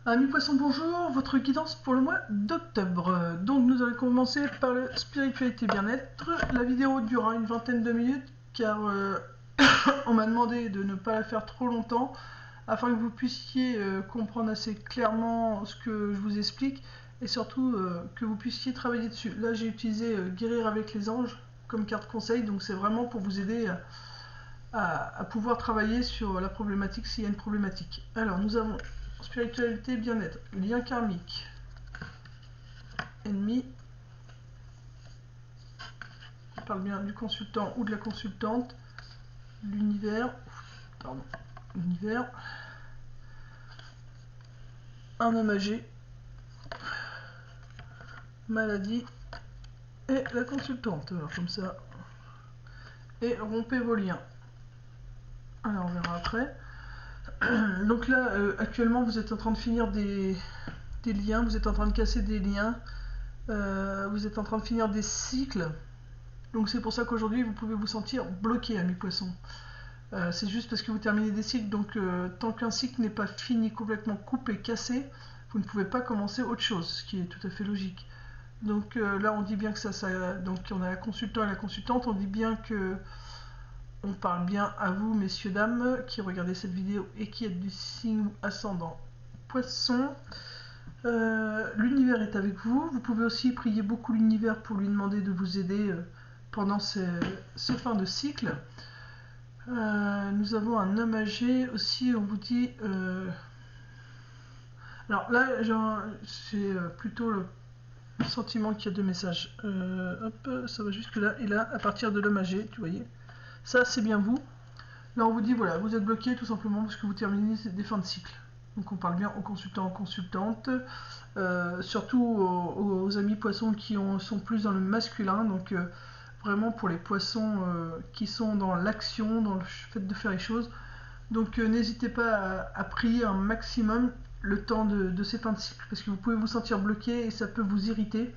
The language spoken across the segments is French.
Amis poissons, bonjour, votre guidance pour le mois d'octobre. Donc nous allons commencer par le spiritualité bien-être. La vidéo durera une vingtaine de minutes car on m'a demandé de ne pas la faire trop longtemps afin que vous puissiez comprendre assez clairement ce que je vous explique et surtout que vous puissiez travailler dessus. Là j'ai utilisé guérir avec les anges comme carte conseil, donc c'est vraiment pour vous aider à pouvoir travailler sur la problématique s'il y a une problématique. Alors nous avons spiritualité, bien-être, lien karmique, ennemi, on parle bien du consultant ou de la consultante, l'univers, pardon, l'univers, un homme âgé, maladie et la consultante. Alors comme ça, et rompez vos liens. Alors on verra après. Donc là, actuellement, vous êtes en train de finir des liens, vous êtes en train de casser des liens, vous êtes en train de finir des cycles. Donc c'est pour ça qu'aujourd'hui, vous pouvez vous sentir bloqué, amis poissons. C'est juste parce que vous terminez des cycles, donc tant qu'un cycle n'est pas fini, complètement coupé, cassé, vous ne pouvez pas commencer autre chose, ce qui est tout à fait logique. Donc là, on dit bien que donc on a la consultant et la consultante, on dit bien que on parle bien à vous, messieurs, dames, qui regardez cette vidéo et qui êtes du signe ascendant Poisson. L'univers est avec vous. Vous pouvez aussi prier beaucoup l'univers pour lui demander de vous aider pendant ce fin de cycle. Nous avons un homme âgé aussi, on vous dit... Alors là, c'est plutôt le sentiment qu'il y a deux messages. Hop, ça va jusque là. Et là, à partir de l'homme âgé, tu voyez, ça c'est bien vous. Là, on vous dit, voilà, vous êtes bloqué tout simplement parce que vous terminez des fins de cycle. Donc on parle bien aux consultants, aux consultantes, surtout aux amis poissons qui sont plus dans le masculin. Donc vraiment pour les poissons qui sont dans l'action, dans le fait de faire les choses. Donc n'hésitez pas à prier un maximum le temps de ces fins de cycle, parce que vous pouvez vous sentir bloqué et ça peut vous irriter.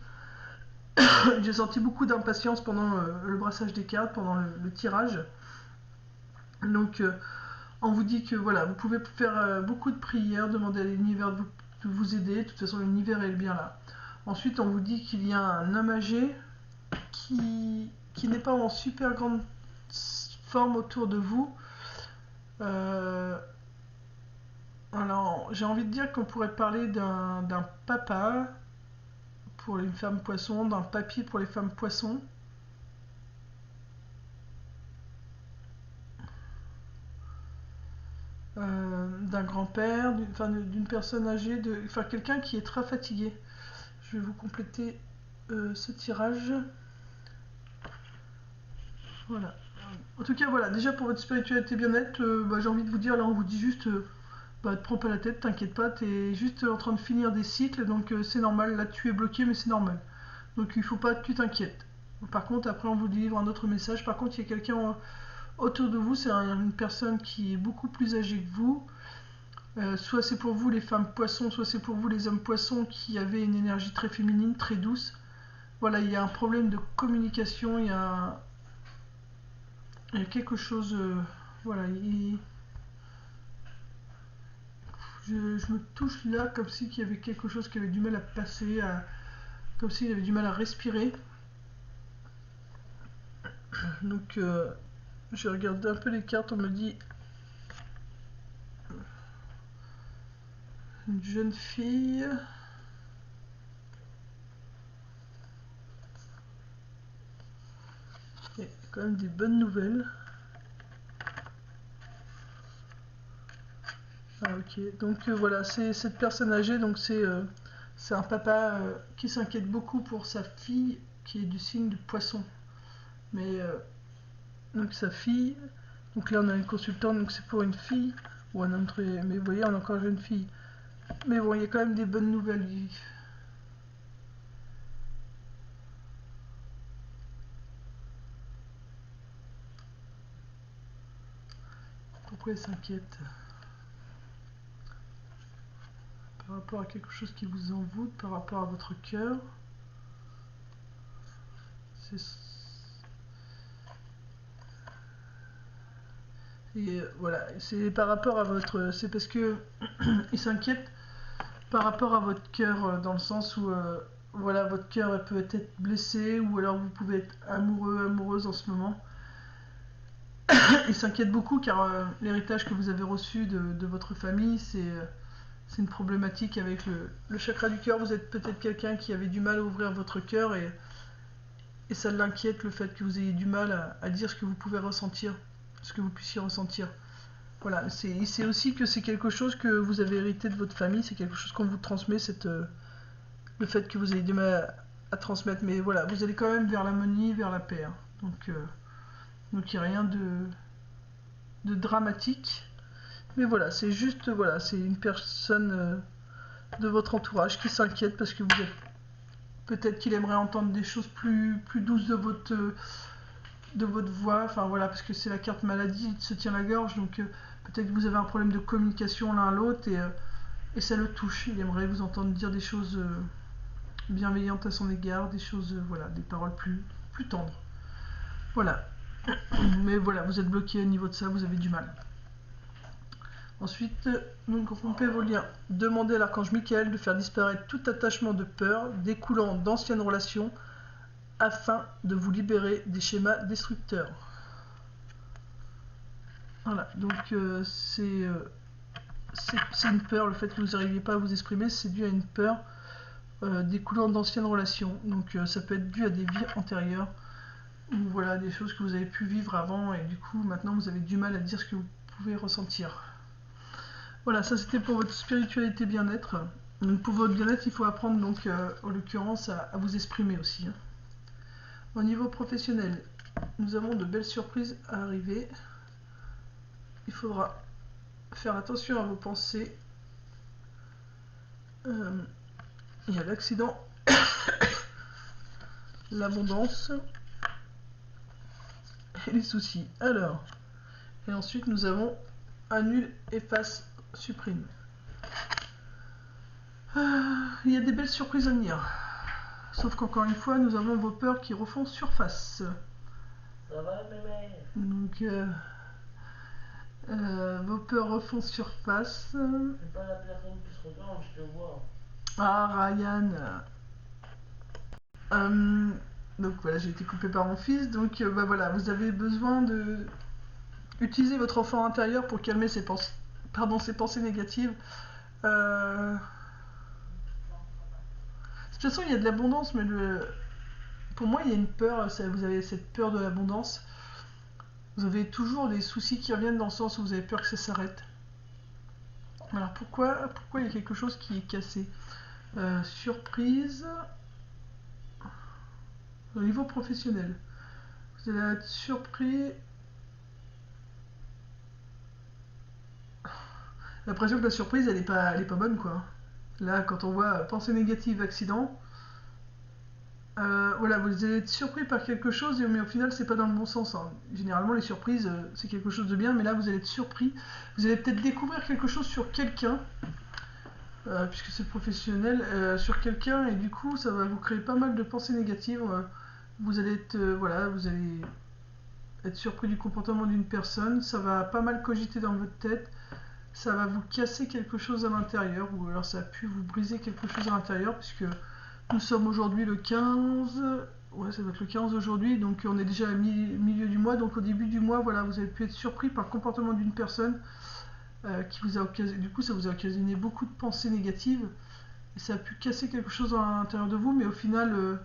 J'ai senti beaucoup d'impatience pendant le brassage des cartes, pendant le tirage. Donc on vous dit que voilà, vous pouvez faire beaucoup de prières, demander à l'univers de vous aider. De toute façon, l'univers est bien là. Ensuite, on vous dit qu'il y a un homme âgé qui n'est pas en super grande forme autour de vous. Alors, j'ai envie de dire qu'on pourrait parler d'un papa pour les femmes poissons, d'un papy pour les femmes poissons. D'un grand-père, d'une personne âgée, enfin quelqu'un qui est très fatigué. Je vais vous compléter ce tirage. Voilà. En tout cas, voilà, déjà pour votre spiritualité bien-être, j'ai envie de vous dire, là on vous dit juste, te prends pas la tête, t'inquiète pas, t'es juste en train de finir des cycles, donc c'est normal, là tu es bloqué, mais c'est normal. Donc il faut pas que tu t'inquiètes. Par contre, après on vous délivre un autre message, par contre il y a quelqu'un autour de vous, c'est une personne qui est beaucoup plus âgée que vous. Soit c'est pour vous les femmes poissons, soit c'est pour vous les hommes poissons qui avaient une énergie très féminine, très douce. Voilà, il y a un problème de communication, il y a quelque chose... voilà, je me touche là comme si il y avait quelque chose qui avait du mal à passer, comme s'il avait du mal à respirer. Donc j'ai regardé un peu les cartes, on me dit une jeune fille. Il y a quand même des bonnes nouvelles. Ah ok, donc voilà, c'est cette personne âgée, donc c'est un papa qui s'inquiète beaucoup pour sa fille qui est du signe de poisson. Mais donc sa fille, donc là on a une consultante, donc c'est pour une fille ou un homme très... Mais vous voyez, on a encore une jeune fille. Mais bon, il y a quand même des bonnes nouvelles. Pourquoi elle s'inquiète? Par rapport à quelque chose qui vous envoûte, par rapport à votre cœur. Et voilà, c'est par rapport à votre... C'est parce que il s'inquiète par rapport à votre cœur, dans le sens où voilà, votre cœur peut être blessé, ou alors vous pouvez être amoureux, amoureuse en ce moment. Il s'inquiète beaucoup car l'héritage que vous avez reçu de votre famille, c'est une problématique avec le chakra du cœur. Vous êtes peut-être quelqu'un qui avait du mal à ouvrir votre cœur, et ça l'inquiète, le fait que vous ayez du mal à dire ce que vous pouvez ressentir, ce que vous puissiez ressentir. Voilà, c'est aussi que c'est quelque chose que vous avez hérité de votre famille, c'est quelque chose qu'on vous transmet, le fait que vous ayez du mal à transmettre. Mais voilà, vous allez quand même vers l'harmonie, vers la paix, hein. Donc il n'y a rien de dramatique. Mais voilà, c'est juste, voilà, c'est une personne de votre entourage qui s'inquiète parce que vous êtes... Peut-être qu'il aimerait entendre des choses plus douces de votre voix. Enfin voilà, parce que c'est la carte maladie, il se tient la gorge. Donc peut-être que vous avez un problème de communication l'un à l'autre, et ça le touche. Il aimerait vous entendre dire des choses bienveillantes à son égard, des choses, voilà, des paroles plus tendres. Voilà. Mais voilà, vous êtes bloqué au niveau de ça, vous avez du mal. Ensuite, donc rompez vos liens. Demandez à l'archange Michael de faire disparaître tout attachement de peur découlant d'anciennes relations afin de vous libérer des schémas destructeurs. Voilà, donc c'est une peur, le fait que vous n'arriviez pas à vous exprimer, c'est dû à une peur découlant d'anciennes relations. Donc ça peut être dû à des vies antérieures, ou voilà, des choses que vous avez pu vivre avant, et du coup maintenant vous avez du mal à dire ce que vous pouvez ressentir. Voilà, ça c'était pour votre spiritualité bien-être. Donc pour votre bien-être, il faut apprendre, donc en l'occurrence, à vous exprimer aussi, hein. Au niveau professionnel, nous avons de belles surprises à arriver. Il faudra faire attention à vos pensées. Il y a l'accident, l'abondance et les soucis. Alors, et ensuite nous avons annule, efface, supprime. Il y a des belles surprises à venir. Sauf qu'encore une fois, nous avons vos peurs qui refont surface. Ça va, mémé? Donc, vos peurs refont surface. C'est pas la personne qui se retourne, je te vois. Ah, Ryan. Donc voilà, j'ai été coupée par mon fils. Donc bah voilà, vous avez besoin de utiliser votre enfant intérieur pour calmer ses pensées, ses pensées négatives. De toute façon, il y a de l'abondance, mais pour moi, il y a une peur. Vous avez cette peur de l'abondance. Vous avez toujours des soucis qui reviennent dans le sens où vous avez peur que ça s'arrête. Alors pourquoi il y a quelque chose qui est cassé? Surprise. Au niveau professionnel, vous allez être surpris. L'impression que la surprise, elle est pas bonne, quoi. Là, quand on voit pensée négative, accident, voilà, vous allez être surpris par quelque chose, mais au final, c'est pas dans le bon sens, hein. Généralement, les surprises, c'est quelque chose de bien, mais là, vous allez être surpris. Vous allez peut-être découvrir quelque chose sur quelqu'un, puisque c'est professionnel, sur quelqu'un, et du coup, ça va vous créer pas mal de pensées négatives. Vous allez être, voilà, vous allez être surpris du comportement d'une personne, ça va pas mal cogiter dans votre tête. Ça va vous casser quelque chose à l'intérieur, ou alors ça a pu vous briser quelque chose à l'intérieur, puisque nous sommes aujourd'hui le 15, ouais, ça va être le 15 aujourd'hui, donc on est déjà à milieu du mois. Donc au début du mois, voilà, vous avez pu être surpris par le comportement d'une personne qui vous a occasionné, du coup ça vous a occasionné beaucoup de pensées négatives, et ça a pu casser quelque chose à l'intérieur de vous, mais au final,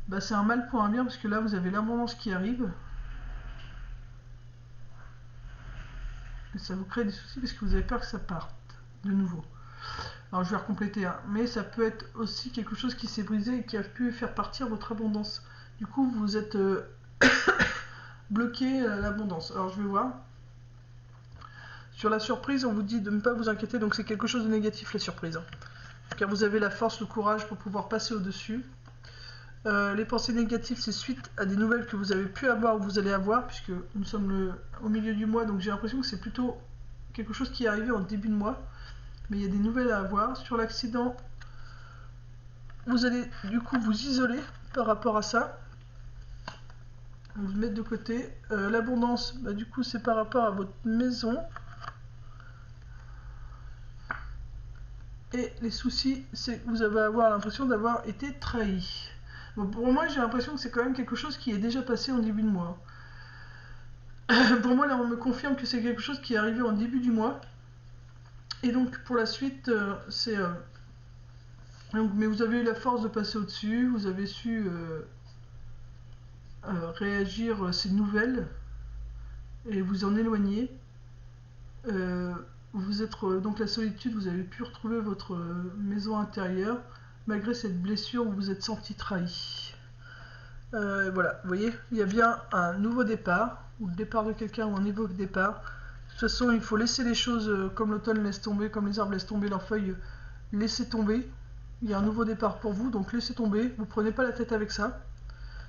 bah, c'est un mal pour un bien, parce que là vous avez l'abondance qui arrive. Et ça vous crée des soucis parce que vous avez peur que ça parte de nouveau. Alors je vais recompléter, hein. Mais ça peut être aussi quelque chose qui s'est brisé et qui a pu faire partir votre abondance. Du coup, vous êtes bloqué à l'abondance. Alors je vais voir. Sur la surprise, on vous dit de ne pas vous inquiéter, donc c'est quelque chose de négatif, la surprise, hein. Car vous avez la force, le courage pour pouvoir passer au-dessus. Les pensées négatives, c'est suite à des nouvelles que vous avez pu avoir ou vous allez avoir, puisque nous sommes au milieu du mois, donc j'ai l'impression que c'est plutôt quelque chose qui est arrivé en début de mois, mais il y a des nouvelles à avoir. Sur l'accident, vous allez du coup vous isoler par rapport à ça, vous mettre de côté. L'abondance, bah, du coup c'est par rapport à votre maison. Et les soucis, c'est que vous allez avoir l'impression d'avoir été trahi. Bon, pour moi, j'ai l'impression que c'est quand même quelque chose qui est déjà passé en début de mois. Pour moi, là, on me confirme que c'est quelque chose qui est arrivé en début du mois. Et donc, pour la suite, mais vous avez eu la force de passer au-dessus, vous avez su réagir à ces nouvelles et vous en éloigner. Vous êtes donc la solitude, vous avez pu retrouver votre maison intérieure malgré cette blessure où vous vous êtes senti trahi. Voilà, vous voyez, il y a bien un nouveau départ, ou le départ de quelqu'un, ou un nouveau départ. De toute façon, il faut laisser les choses comme l'automne laisse tomber, comme les arbres laissent tomber leurs feuilles, laissez tomber. Il y a un nouveau départ pour vous, donc laissez tomber, vous prenez pas la tête avec ça.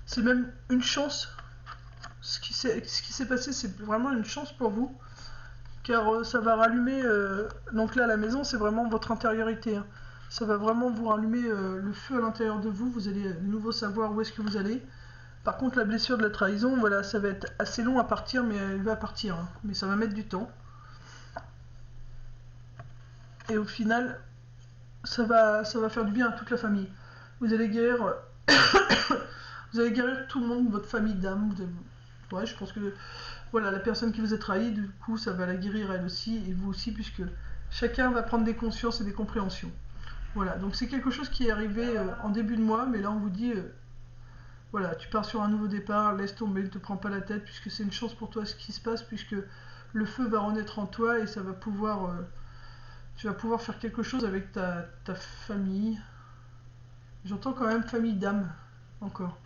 C'est même une chance. Ce qui s'est passé, c'est vraiment une chance pour vous, car ça va rallumer. Donc là, la maison, c'est vraiment votre intériorité. Hein. Ça va vraiment vous rallumer le feu à l'intérieur de vous. Vous allez de nouveau savoir où est-ce que vous allez. Par contre, la blessure de la trahison, voilà, ça va être assez long à partir, mais elle va partir. Hein. Mais ça va mettre du temps. Et au final, ça va faire du bien à toute la famille. Vous allez guérir, vous allez guérir tout le monde, votre famille d'âme. Ouais, je pense que voilà, la personne qui vous a trahi, du coup, ça va la guérir elle aussi et vous aussi, puisque chacun va prendre des consciences et des compréhensions. Voilà, donc c'est quelque chose qui est arrivé en début de mois, mais là on vous dit, voilà, tu pars sur un nouveau départ, laisse tomber, ne te prends pas la tête, puisque c'est une chance pour toi ce qui se passe, puisque le feu va renaître en toi et ça va pouvoir, tu vas pouvoir faire quelque chose avec ta famille. J'entends quand même famille d'âme, encore.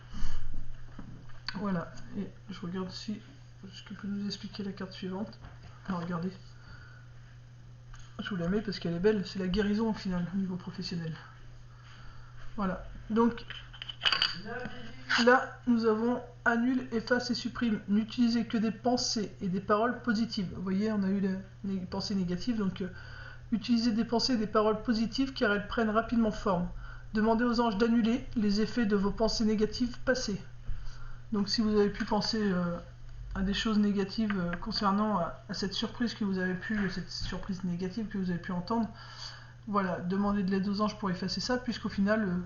Voilà, et je regarde si ce que peut nous expliquer la carte suivante. Alors regardez, je vous la mets parce qu'elle est belle, c'est la guérison au final, au niveau professionnel. Voilà, donc là nous avons annule, efface et supprime. N'utilisez que des pensées et des paroles positives. Vous voyez, on a eu les pensées négatives, donc utilisez des pensées et des paroles positives car elles prennent rapidement forme. Demandez aux anges d'annuler les effets de vos pensées négatives passées. Donc si vous avez pu penser à des choses négatives concernant à cette surprise que vous avez pu, cette surprise négative que vous avez pu entendre, voilà, demandez de l'aide aux anges pour effacer ça, puisqu'au final,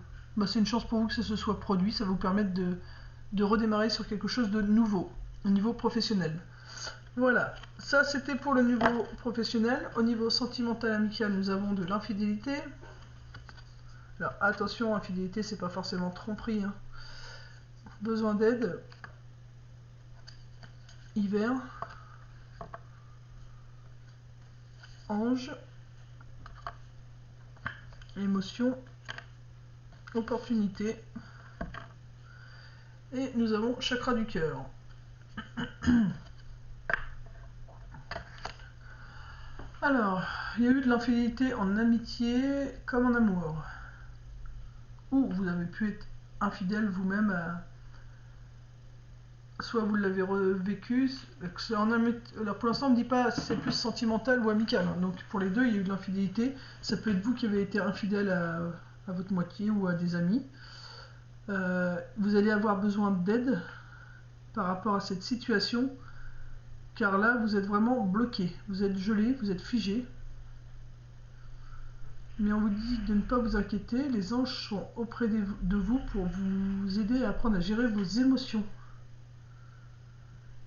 c'est une chance pour vous que ça se soit produit, ça va vous permettre de redémarrer sur quelque chose de nouveau, au niveau professionnel. Voilà, ça c'était pour le niveau professionnel. Au niveau sentimental amical, nous avons de l'infidélité. Alors attention, infidélité, c'est pas forcément tromperie, hein. Besoin d'aide, hiver, ange, émotion, opportunité, et nous avons chakra du cœur. Alors, il y a eu de l'infidélité en amitié comme en amour, ou vous avez pu être infidèle vous-même à... Soit vous l'avez revécu, alors pour l'instant on ne me dit pas si c'est plus sentimental ou amical, hein. Donc pour les deux il y a eu de l'infidélité, ça peut être vous qui avez été infidèle à votre moitié ou à des amis. Vous allez avoir besoin d'aide par rapport à cette situation, car là vous êtes vraiment bloqué, vous êtes gelé, vous êtes figé. Mais on vous dit de ne pas vous inquiéter, les anges sont auprès de vous pour vous aider à apprendre à gérer vos émotions.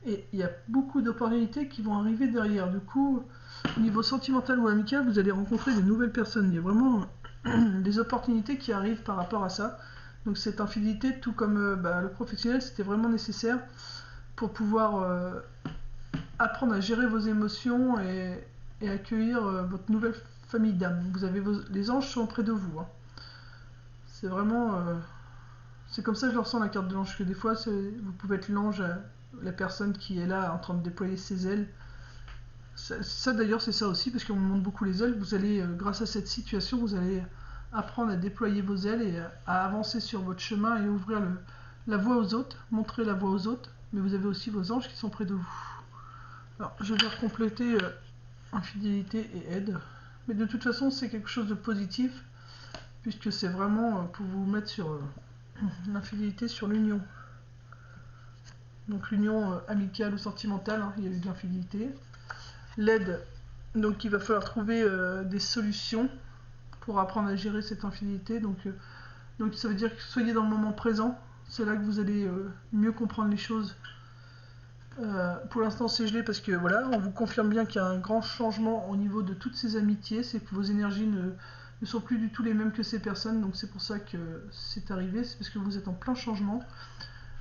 Et il y a beaucoup d'opportunités qui vont arriver derrière. Du coup, au niveau sentimental ou amical, vous allez rencontrer de nouvelles personnes. Il y a vraiment des opportunités qui arrivent par rapport à ça. Donc cette infidélité, tout comme le professionnel, c'était vraiment nécessaire pour pouvoir apprendre à gérer vos émotions et accueillir votre nouvelle famille d'âme. Vous avez les anges sont près de vous. Hein. C'est vraiment... c'est comme ça que je ressens la carte de l'ange, que des fois, vous pouvez être l'ange... la personne qui est là en train de déployer ses ailes. Ça d'ailleurs c'est ça aussi, parce qu'on me montre beaucoup les ailes. Vous allez, grâce à cette situation, vous allez apprendre à déployer vos ailes et à avancer sur votre chemin et ouvrir la voie aux autres, montrer la voie aux autres, mais vous avez aussi vos anges qui sont près de vous. Alors je vais compléter infidélité et aide, mais de toute façon c'est quelque chose de positif, puisque c'est vraiment pour vous mettre sur l'infidélité, sur l'union. Donc l'union amicale ou sentimentale, hein, il y a eu de l'infidélité. L'aide, donc il va falloir trouver des solutions pour apprendre à gérer cette infidélité. Donc ça veut dire que soyez dans le moment présent. C'est là que vous allez mieux comprendre les choses. Pour l'instant c'est gelé parce que voilà, on vous confirme bien qu'il y a un grand changement au niveau de toutes ces amitiés. C'est que vos énergies ne sont plus du tout les mêmes que ces personnes. Donc c'est pour ça que c'est arrivé. C'est parce que vous êtes en plein changement.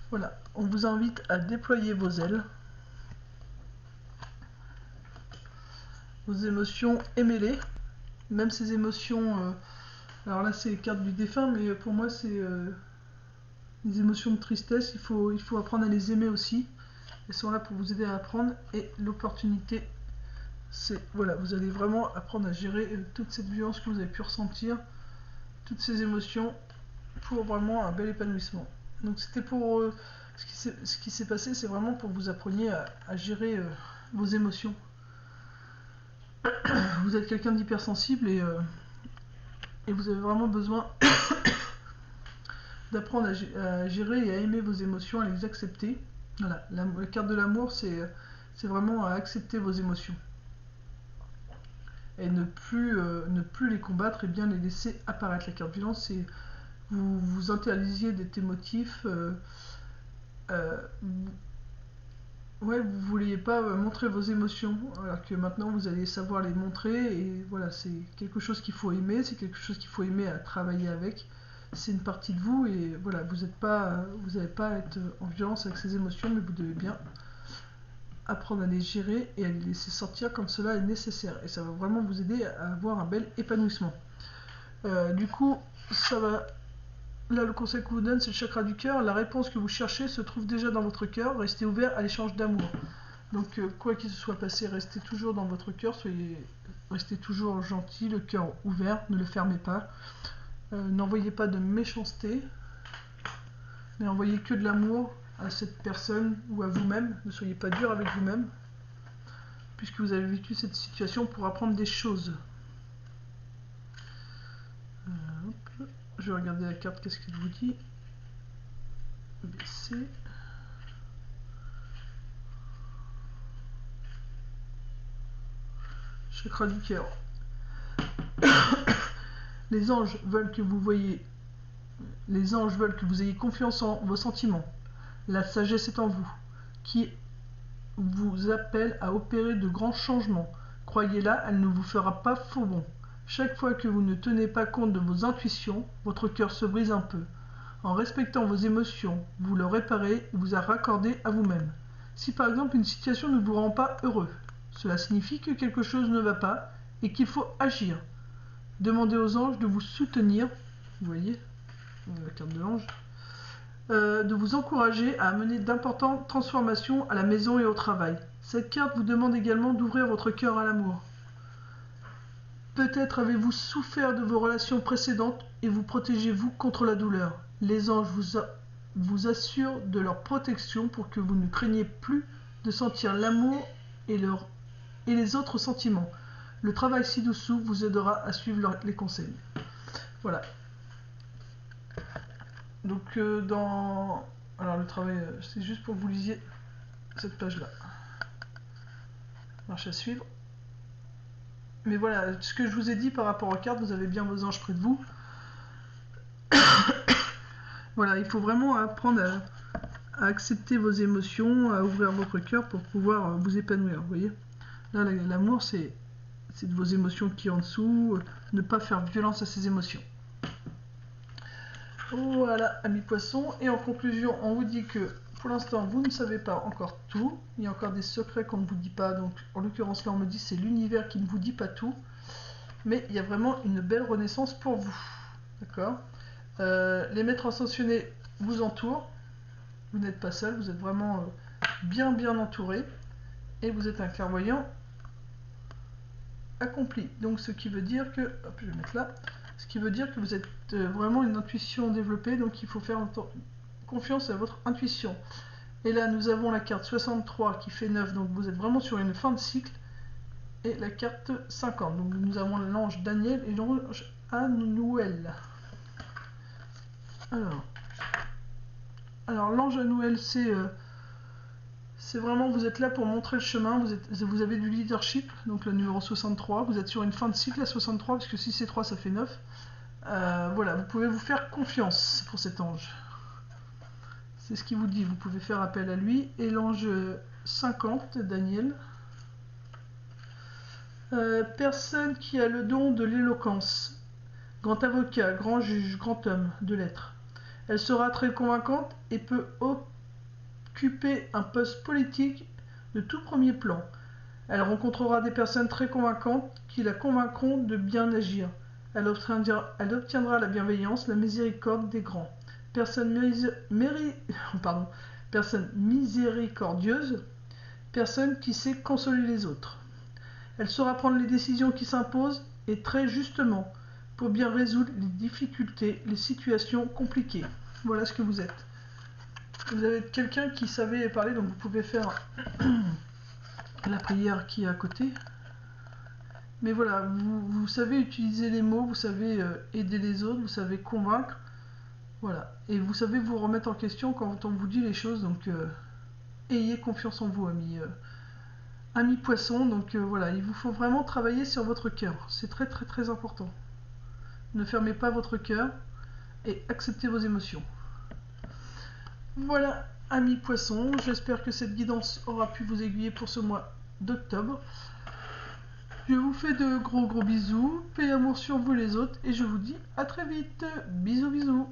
Voilà, on vous invite à déployer vos ailes. Vos émotions, aimez-les. Même ces émotions... alors là c'est les cartes du défunt, mais pour moi c'est les émotions de tristesse. Il faut apprendre à les aimer aussi. Elles sont là pour vous aider à apprendre. Et l'opportunité, c'est... Voilà, vous allez vraiment apprendre à gérer toute cette violence que vous avez pu ressentir. Toutes ces émotions pour vraiment un bel épanouissement. Donc c'était pour... ce qui s'est passé, c'est vraiment pour que vous appreniez à gérer vos émotions. Vous êtes quelqu'un d'hypersensible et vous avez vraiment besoin d'apprendre à gérer et à aimer vos émotions, à les accepter. Voilà, la carte de l'amour, c'est vraiment à accepter vos émotions. Et ne plus les combattre et bien les laisser apparaître. La carte violence, c'est vous interdisiez d'être émotif. Ouais, vous vouliez pas montrer vos émotions, alors que maintenant vous allez savoir les montrer. Et voilà, c'est quelque chose qu'il faut aimer, c'est quelque chose qu'il faut aimer à travailler avec. C'est une partie de vous et voilà, vous n'allez pas être en violence avec ces émotions, mais vous devez bien apprendre à les gérer et à les laisser sortir comme cela est nécessaire. Et ça va vraiment vous aider à avoir un bel épanouissement. Du coup, ça va... Là, le conseil que vous donne, c'est le chakra du cœur. La réponse que vous cherchez se trouve déjà dans votre cœur. Restez ouvert à l'échange d'amour. Donc, quoi qu'il se soit passé, restez toujours dans votre cœur. Restez toujours gentil, le cœur ouvert. Ne le fermez pas. N'envoyez pas de méchanceté. Mais envoyez que de l'amour à cette personne ou à vous-même. Ne soyez pas dur avec vous-même. Puisque vous avez vécu cette situation pour apprendre des choses. Je vais regarder la carte, qu'est-ce qu'il vous dit. BC. Chakra du cœur. Les anges veulent que vous voyez. Les anges veulent que vous ayez confiance en vos sentiments. La sagesse est en vous, qui vous appelle à opérer de grands changements. Croyez-la, elle ne vous fera pas faux bond. Chaque fois que vous ne tenez pas compte de vos intuitions, votre cœur se brise un peu. En respectant vos émotions, vous le réparez et vous la raccordez à vous-même. Si par exemple une situation ne vous rend pas heureux, cela signifie que quelque chose ne va pas et qu'il faut agir. Demandez aux anges de vous soutenir, vous voyez, la carte de l'ange, de vous encourager à amener d'importantes transformations à la maison et au travail. Cette carte vous demande également d'ouvrir votre cœur à l'amour. Peut-être avez-vous souffert de vos relations précédentes et vous protégez-vous contre la douleur. Les anges vous assurent de leur protection pour que vous ne craigniez plus de sentir l'amour et les autres sentiments. Le travail ci-dessous vous aidera à suivre les conseils. Voilà. Donc alors le travail, c'est juste pour que vous lisiez cette page-là. Marche à suivre. Mais voilà, ce que je vous ai dit par rapport aux cartes, vous avez bien vos anges près de vous. Voilà, il faut vraiment apprendre à accepter vos émotions, à ouvrir votre cœur pour pouvoir vous épanouir, vous voyez. Là, l'amour, c'est de vos émotions qui sont en dessous, ne pas faire violence à ces émotions. Voilà, amis poissons. Et en conclusion, on vous dit que pour l'instant, vous ne savez pas encore tout. Il y a encore des secrets qu'on ne vous dit pas. Donc, en l'occurrence, là, on me dit c'est l'univers qui ne vous dit pas tout. Mais il y a vraiment une belle renaissance pour vous. D'accord ? Les maîtres ascensionnés vous entourent. Vous n'êtes pas seul, vous êtes vraiment bien entouré. Et vous êtes un clairvoyant accompli. Donc, ce qui veut dire que... Hop, je vais mettre là. Ce qui veut dire que vous êtes vraiment une intuition développée, donc il faut faire confiance à votre intuition. Et là, nous avons la carte 63 qui fait 9, donc vous êtes vraiment sur une fin de cycle. Et la carte 50, donc nous avons l'ange Daniel et l'ange Anouel. Alors l'ange Anouel, c'est C'est vraiment, vous êtes là pour montrer le chemin, vous avez du leadership, donc le numéro 63, vous êtes sur une fin de cycle à 63, parce que si c'est 3, ça fait 9. Voilà, vous pouvez vous faire confiance pour cet ange. C'est ce qu'il vous dit, vous pouvez faire appel à lui. Et l'ange 50, Daniel. Personne qui a le don de l'éloquence. Grand avocat, grand juge, grand homme de lettres. Elle sera très convaincante et peut occuper un poste politique de tout premier plan. Elle rencontrera des personnes très convaincantes qui la convaincront de bien agir. Elle obtiendra la bienveillance, la miséricorde des grands. Personne miséricordieuse, personne qui sait consoler les autres. Elle saura prendre les décisions qui s'imposent et très justement pour bien résoudre les difficultés, les situations compliquées. Voilà ce que vous êtes. Vous avez quelqu'un qui savait parler, donc vous pouvez faire la prière qui est à côté. Mais voilà, vous savez utiliser les mots, vous savez aider les autres, vous savez convaincre. Voilà. Et vous savez vous remettre en question quand on vous dit les choses. Donc, ayez confiance en vous, amis poissons. Donc, voilà, il vous faut vraiment travailler sur votre cœur. C'est très, très, très important. Ne fermez pas votre cœur et acceptez vos émotions. Voilà, amis poissons, j'espère que cette guidance aura pu vous aiguiller pour ce mois d'octobre. Je vous fais de gros bisous, paix et amour sur vous les autres, et je vous dis à très vite. Bisous bisous.